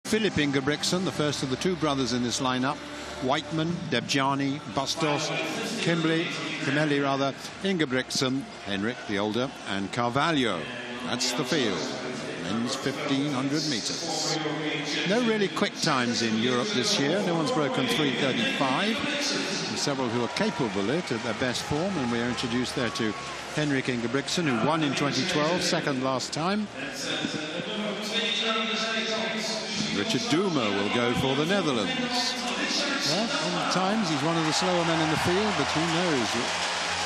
Fillip Ingebritsen, the first of the two brothers in this lineup. Whiteman, Debjani, Bustos, Kimberley, Ingebritsen, Henrik the older, and Carvalho. That's the field. Men's 1500 meters. No really quick times in Europe this year. No one's broken 3:35. There's several who are capable of it at their best form, and we are introduced there to Henrik Ingebritsen, who won in 2012, second last time. Richard Duma will go for the Netherlands. Well, at times he's one of the slower men in the field, but who knows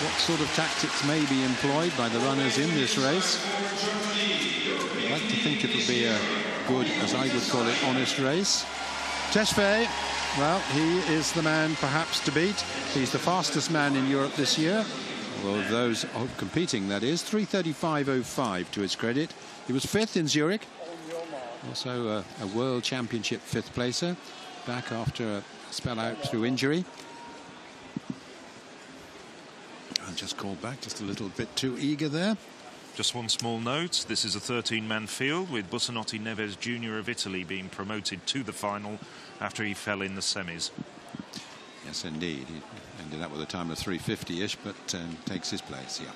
what sort of tactics may be employed by the runners in this race. I'd like to think it will be a good, as I would call it, honest race. Tesfaye, well, he is the man perhaps to beat. He's the fastest man in Europe this year. Well, of those competing, that is. 3:35.05 to his credit. He was fifth in Zurich. Also a World Championship fifth placer. Back after a spell out through injury. And just called back just a little bit too eager there. Just one small note, this is a 13-man field with Bussanotti Neves Jr. of Italy being promoted to the final after he fell in the semis. Yes, indeed. He ended up with a time of 3:50-ish, but takes his place, yeah.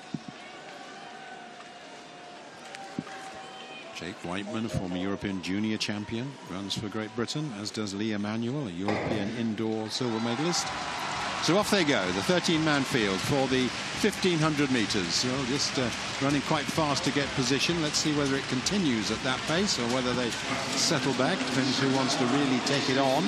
Jake Whiteman, a former European junior champion, runs for Great Britain, as does Lee Emanuel, a European indoor silver medalist. So off they go, the 13-man field for the 1500 meters. So just running quite fast to get position. Let's see whether it continues at that pace or whether they settle back. Depends who wants to really take it on.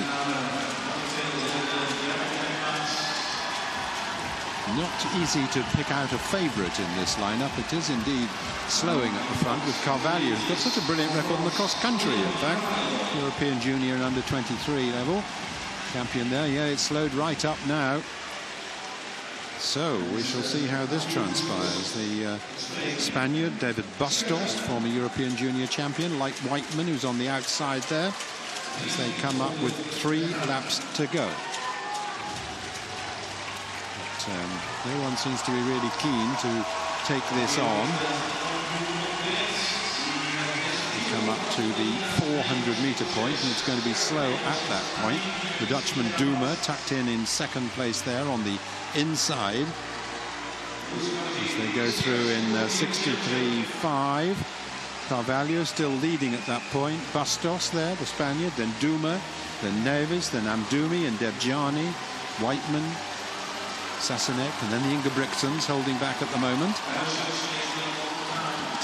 Not easy to pick out a favourite in this lineup. It is indeed slowing at the front with Carvalho, who's got such a brilliant record in the cross-country, in fact. European junior and under 23 level. Champion there. Yeah, it's slowed right up now. So we shall see how this transpires. The Spaniard, David Bustos, former European junior champion, like Whiteman, who's on the outside there, as they come up with 3 laps to go. No one seems to be really keen to take this on. We come up to the 400-meter point, and it's going to be slow at that point. The Dutchman Duma tucked in second place there on the inside. As they go through in 63.5. Carvalho still leading at that point. Bustos there, the Spaniard, then Duma, then Neves, then Amdouni and Debjani, Whiteman, Sassinek, and then the Ingebrigtsens holding back at the moment.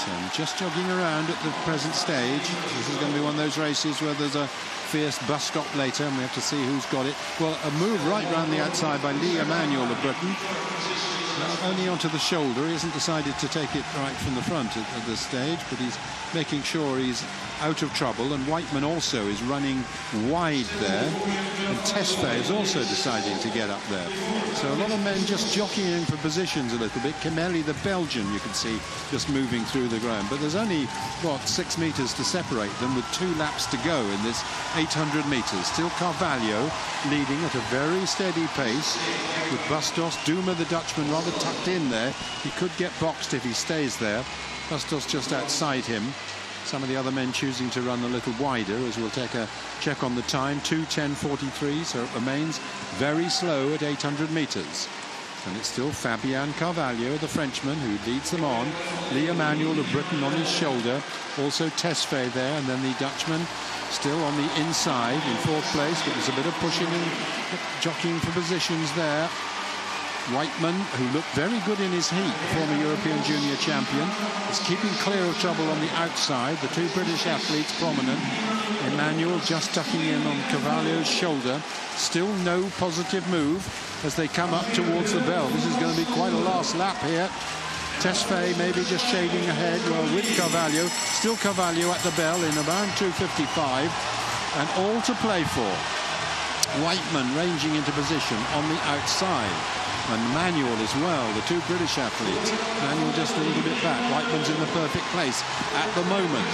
But, just jogging around at the present stage. This is going to be one of those races where there's a fierce bus stop later, and we have to see who's got it. Well, a move right round the outside by Lee Emanuel of Britain. Only onto the shoulder. He hasn't decided to take it right from the front at this stage, but he's making sure he's out of trouble. And Whiteman also is running wide there. And Tesfaye is also deciding to get up there. So a lot of men just jockeying for positions a little bit. Kimeli, the Belgian, you can see just moving through the ground. But there's only, what, 6 meters to separate them with 2 laps to go in this 800 meters. Still Carvalho leading at a very steady pace with Bustos. Duma, the Dutchman, rather tucked in there. He could get boxed if he stays there. Bustos just outside him. Some of the other men choosing to run a little wider, as we'll take a check on the time. 2:10.43, so it remains very slow at 800 meters. And it's still Fabien Carvalho, the Frenchman, who leads them on. Lee Emanuel of Britain on his shoulder. Also Tesfaye there, and then the Dutchman still on the inside in 4th place, but there's a bit of pushing and jockeying for positions there. Whiteman, who looked very good in his heat, the former European junior champion, is keeping clear of trouble on the outside. The 2 British athletes prominent. Emanuel just tucking in on Carvalho's shoulder. Still no positive move as they come up towards the bell. This is going to be quite a last lap here. Tesfaye maybe just shading ahead, well, with Carvalho. Still Carvalho at the bell in around 2:55. And all to play for. Whiteman ranging into position on the outside. And Manuel as well, the 2 British athletes. Manuel just a little bit back. Whiteman's in the perfect place at the moment.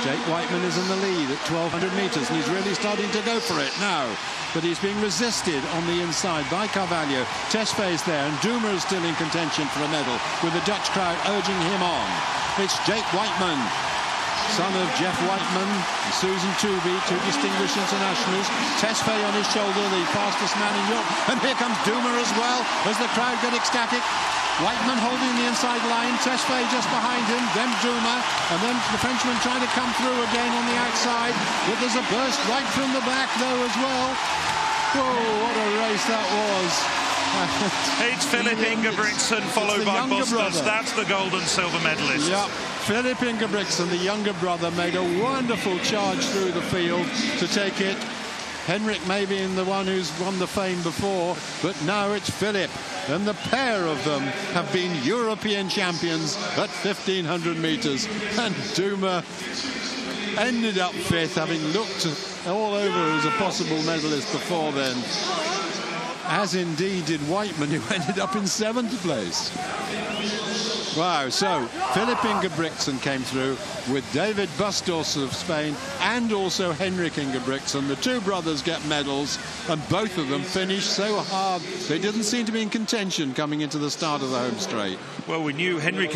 Jake Whiteman is in the lead at 1200 meters, and he's really starting to go for it now. But he's being resisted on the inside by Carvalho. Tesfaye's there, and Duma is still in contention for a medal, with the Dutch crowd urging him on. It's Jake Whiteman son of Jeff Whiteman and Susan Tooby, two distinguished internationals. Tesfaye on his shoulder, the fastest man in Europe. And here comes Duma as well, as the crowd get ecstatic. Whiteman holding the inside line, Tesfaye just behind him, then Duma, and then the Frenchman trying to come through again on the outside. But there's a burst right from the back, though, as well. Whoa, what a race that was. It's Fillip Ingebritsen, followed by Bustos. That's the gold and silver medalist. Yep. Fillip Ingebritsen, the younger brother, made a wonderful charge through the field to take it. Henrik may be the one who's won the fame before, but now it's Fillip. And the pair of them have been European champions at 1,500 metres. And Duma ended up fifth, having looked all over as a possible medalist before then. As indeed did Whiteman, who ended up in 7th place. Wow, so Fillip Ingebritsen came through with David Bustos of Spain and also Henrik Ingebritsen. The two brothers get medals, and both of them finished so hard they didn't seem to be in contention coming into the start of the home straight. Well, we knew Henrik